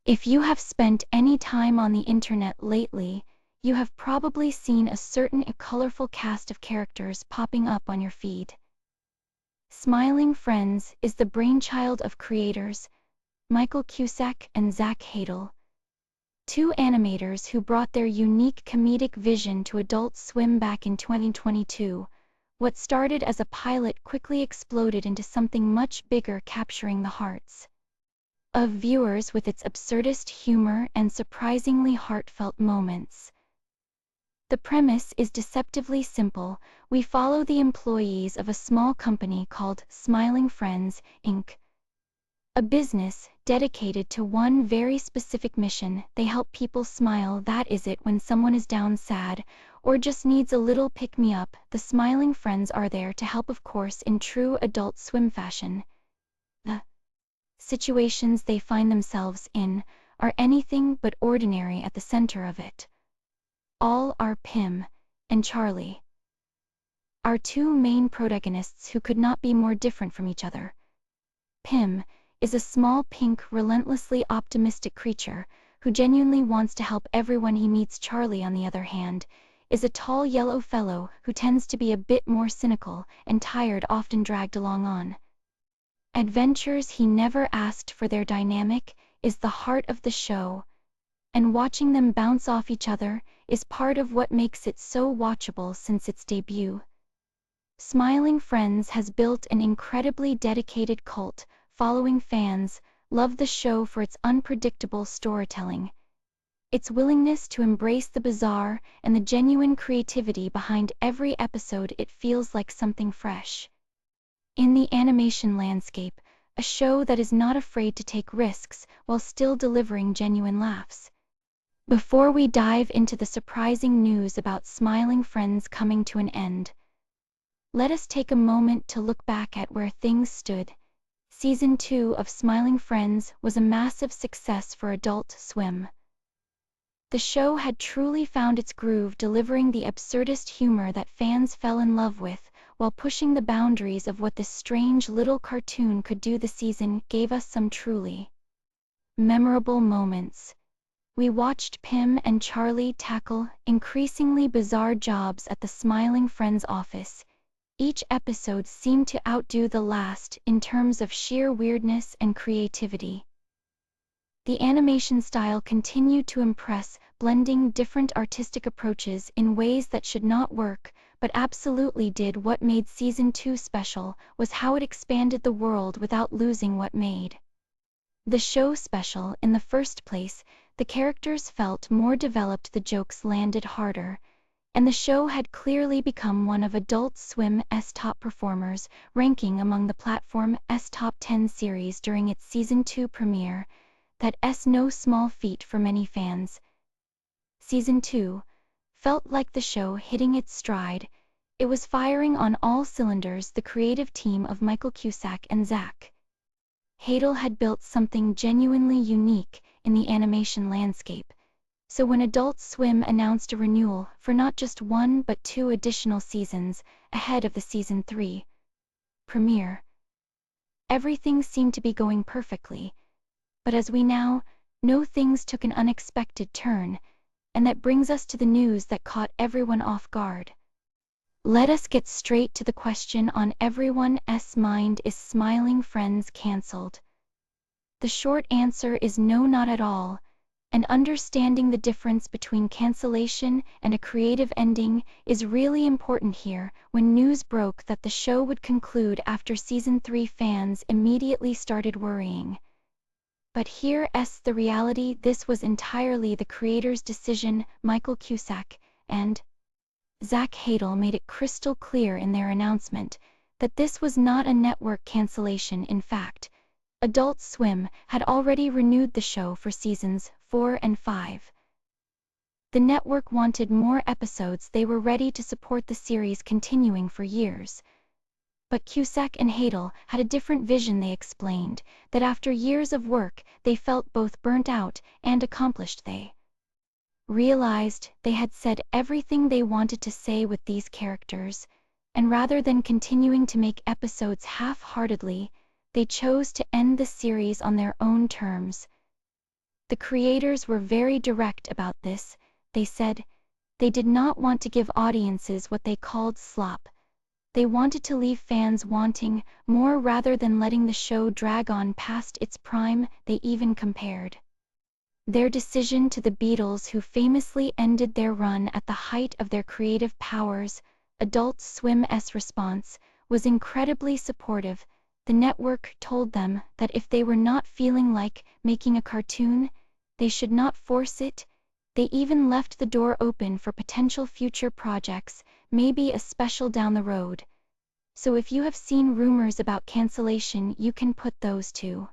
If you have spent any time on the internet lately, you have probably seen a certain colorful cast of characters popping up on your feed. Smiling Friends is the brainchild of creators Michael Cusack and Zach Hadel, two animators who brought their unique comedic vision to Adult Swim back in 2022. What started as a pilot quickly exploded into something much bigger, capturing the hearts of viewers with its absurdist humor and surprisingly heartfelt moments. The premise is deceptively simple. We follow the employees of a small company called Smiling Friends, Inc., a business dedicated to one very specific mission. They help people smile. That is it. When someone is down, sad, or just needs a little pick-me-up, the Smiling Friends are there to help, of course, in true Adult Swim fashion. The situations they find themselves in are anything but ordinary. At the center of it all are Pim and Charlie, our two main protagonists who could not be more different from each other. Pim is a small, pink, relentlessly optimistic creature who genuinely wants to help everyone he meets. Charlie, on the other hand, is a tall yellow fellow who tends to be a bit more cynical and tired, often dragged along on adventures he never asked for. Their dynamic is the heart of the show, and watching them bounce off each other is part of what makes it so watchable. Since its debut, Smiling Friends has built an incredibly dedicated cult following. Fans love the show for its unpredictable storytelling, its willingness to embrace the bizarre, and the genuine creativity behind every episode. It feels like something fresh in the animation landscape, a show that is not afraid to take risks while still delivering genuine laughs. Before we dive into the surprising news about Smiling Friends coming to an end, let us take a moment to look back at where things stood. Season 2 of Smiling Friends was a massive success for Adult Swim. The show had truly found its groove, delivering the absurdist humor that fans fell in love with, while pushing the boundaries of what this strange little cartoon could do. The season gave us some truly memorable moments. We watched Pim and Charlie tackle increasingly bizarre jobs at the Smiling Friends office. Each episode seemed to outdo the last in terms of sheer weirdness and creativity. The animation style continued to impress, blending different artistic approaches in ways that should not work, but absolutely did. What made Season 2 special was how it expanded the world without losing what made the show special in the first place. The characters felt more developed, the jokes landed harder, and the show had clearly become one of Adult Swim's top performers, ranking among the platform's top 10 series during its Season 2 premiere. That's no small feat for many fans. Season 2 felt like the show hitting its stride. It was firing on all cylinders. The creative team of Michael Cusack and Zach Hadel had built something genuinely unique in the animation landscape. So when Adult Swim announced a renewal for not just one but 2 additional seasons ahead of the Season 3 premiere, everything seemed to be going perfectly. But as we now know, things took an unexpected turn, and that brings us to the news that caught everyone off guard. Let us get straight to the question on everyone's mind: is Smiling Friends cancelled? The short answer is no, not at all. And understanding the difference between cancellation and a creative ending is really important here. When news broke that the show would conclude after Season 3, fans immediately started worrying. But here's the reality: this was entirely the creators' decision. Michael Cusack and Zach Hadel made it crystal clear in their announcement that this was not a network cancellation. In fact, Adult Swim had already renewed the show for Seasons 4 and 5. The network wanted more episodes. They were ready to support the series continuing for years. But Cusack and Hadel had a different vision. They explained that after years of work, they felt both burnt out and accomplished. They realized they had said everything they wanted to say with these characters, and rather than continuing to make episodes half-heartedly, they chose to end the series on their own terms. The creators were very direct about this. They said they did not want to give audiences what they called slop. They wanted to leave fans wanting more rather than letting the show drag on past its prime. They even compared their decision to the Beatles, who famously ended their run at the height of their creative powers. Adult Swim's response was incredibly supportive. The network told them that if they were not feeling like making a cartoon, they should not force it. They even left the door open for potential future projects, maybe a special down the road. So if you have seen rumors about cancellation, you can put those to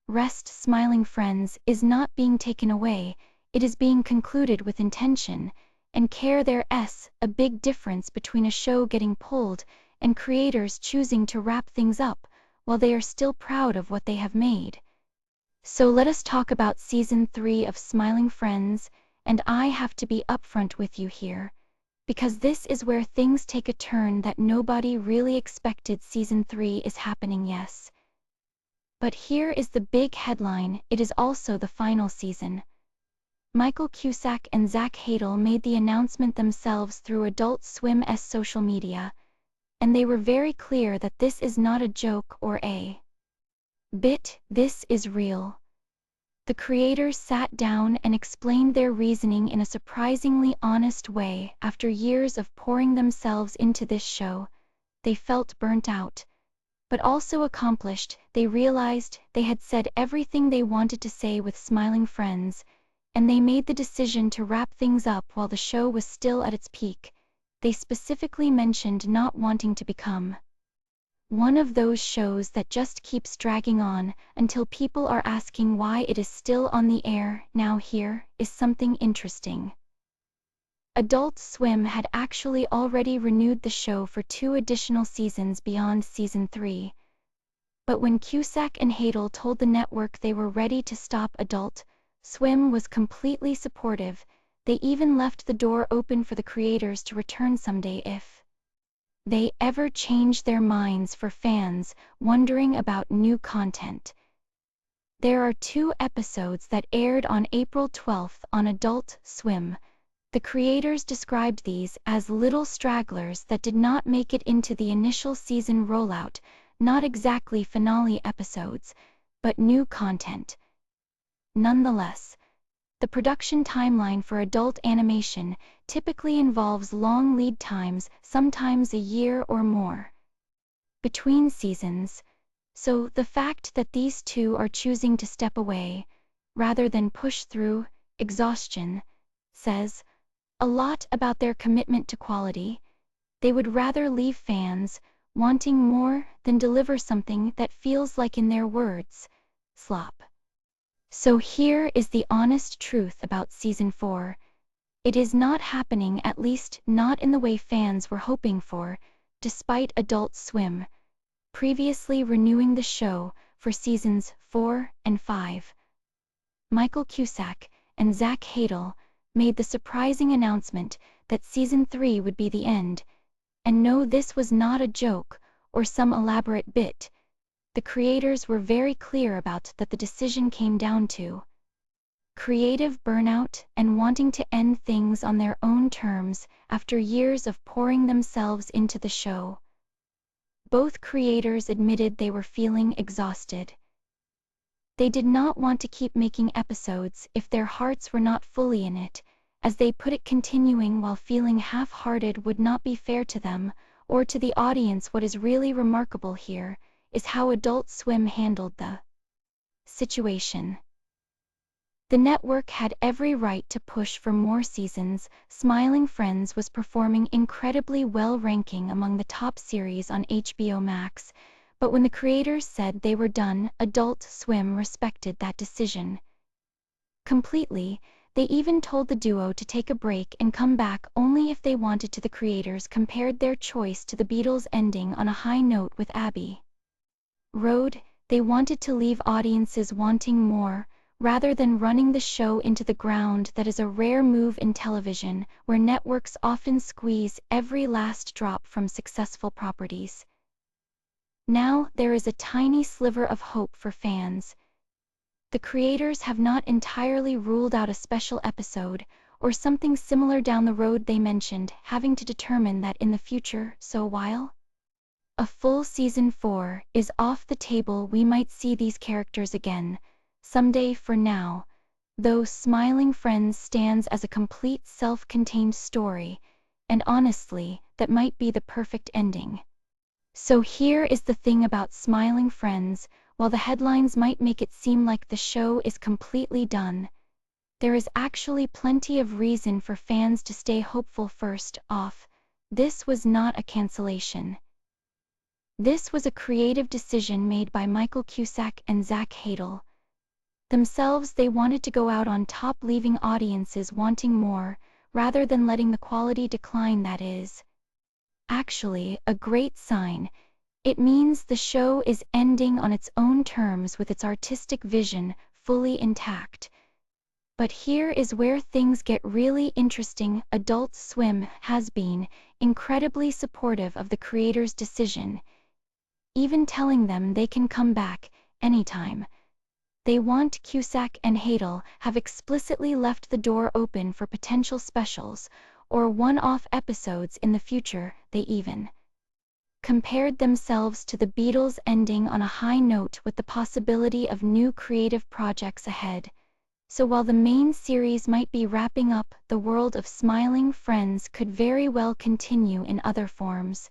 rest. Smiling Friends is not being taken away, it is being concluded with intention and care. There's a big difference between a show getting pulled and creators choosing to wrap things up while they are still proud of what they have made. So let us talk about Season 3 of Smiling Friends, and I have to be upfront with you here, because this is where things take a turn that nobody really expected. Season 3 is happening, yes. But here is the big headline: it is also the final season. Michael Cusack and Zach Hadel made the announcement themselves through Adult Swim's social media, and they were very clear that this is not a joke or a bit, this is real. The creators sat down and explained their reasoning in a surprisingly honest way. After years of pouring themselves into this show, they felt burnt out, but also accomplished. They realized they had said everything they wanted to say with Smiling Friends, and they made the decision to wrap things up while the show was still at its peak. They specifically mentioned not wanting to become one of those shows that just keeps dragging on until people are asking why it is still on the air. Now here is something interesting. Adult Swim had actually already renewed the show for 2 additional seasons beyond Season 3. But when Cusack and Hadel told the network they were ready to stop, Adult Swim was completely supportive. They even left the door open for the creators to return someday if they ever change their minds. For fans wondering about new content, there are 2 episodes that aired on April 12th on Adult Swim. The creators described these as little stragglers that did not make it into the initial season rollout, not exactly finale episodes, but new content. Nonetheless, the production timeline for adult animation typically involves long lead times, sometimes a year or more, between seasons. So the fact that these 2 are choosing to step away rather than push through exhaustion says a lot about their commitment to quality. They would rather leave fans wanting more than deliver something that feels like, in their words, slop. So here is the honest truth about Season 4. It is not happening, at least not in the way fans were hoping for, despite Adult Swim previously renewing the show for Seasons 4 and 5. Michael Cusack and Zach Hadel made the surprising announcement that Season 3 would be the end. And no, this was not a joke or some elaborate bit. The creators were very clear about that. The decision came down to creative burnout and wanting to end things on their own terms after years of pouring themselves into the show. Both creators admitted they were feeling exhausted. They did not want to keep making episodes if their hearts were not fully in it. As they put it, continuing while feeling half-hearted would not be fair to them or to the audience. What is really remarkable here is how Adult Swim handled the situation. The network had every right to push for more seasons. Smiling Friends was performing incredibly well, ranking among the top series on HBO Max, but when the creators said they were done, Adult Swim respected that decision completely. They even told the duo to take a break and come back only if they wanted to. The creators compared their choice to the Beatles ending on a high note with Abbey Road. They wanted to leave audiences wanting more, rather than running the show into the ground. That is a rare move in television, where networks often squeeze every last drop from successful properties. Now there is a tiny sliver of hope for fans. the creators have not entirely ruled out a special episode or something similar down the road. They mentioned having to determine that in the future, so while a full season 4 is off the table, we might see these characters again someday. For now, though, Smiling Friends stands as a complete self-contained story, and honestly, that might be the perfect ending. So here is the thing about Smiling Friends: while the headlines might make it seem like the show is completely done, there is actually plenty of reason for fans to stay hopeful. First off, this was not a cancellation. This was a creative decision made by Michael Cusack and Zach Hadel themselves. They wanted to go out on top, leaving audiences wanting more, rather than letting the quality decline. That is actually a great sign. It means the show is ending on its own terms, with its artistic vision fully intact. But here is where things get really interesting. Adult Swim has been incredibly supportive of the creators' decision, even telling them they can come back anytime they want. Cusack and Hadel have explicitly left the door open for potential specials or one-off episodes in the future. They even compared themselves to the Beatles, ending on a high note with the possibility of new creative projects ahead. So while the main series might be wrapping up, the world of Smiling Friends could very well continue in other forms.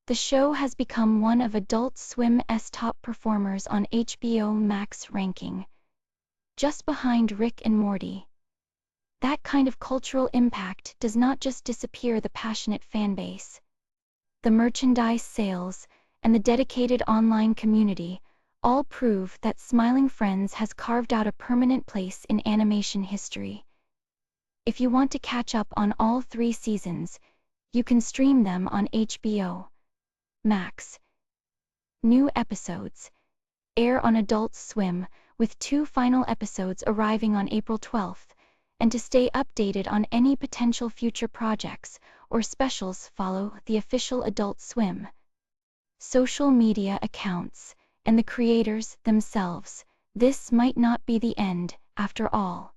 The show has become one of Adult Swim's top performers on HBO Max ranking, just behind Rick and Morty. That kind of cultural impact does not just disappear. The passionate fanbase, the merchandise sales, and the dedicated online community all prove that Smiling Friends has carved out a permanent place in animation history. If you want to catch up on all 3 seasons, you can stream them on HBO Max. New episodes air on Adult Swim, with 2 final episodes arriving on April 12th, and to stay updated on any potential future projects or specials, follow the official Adult Swim social media accounts and the creators themselves. This might not be the end, after all.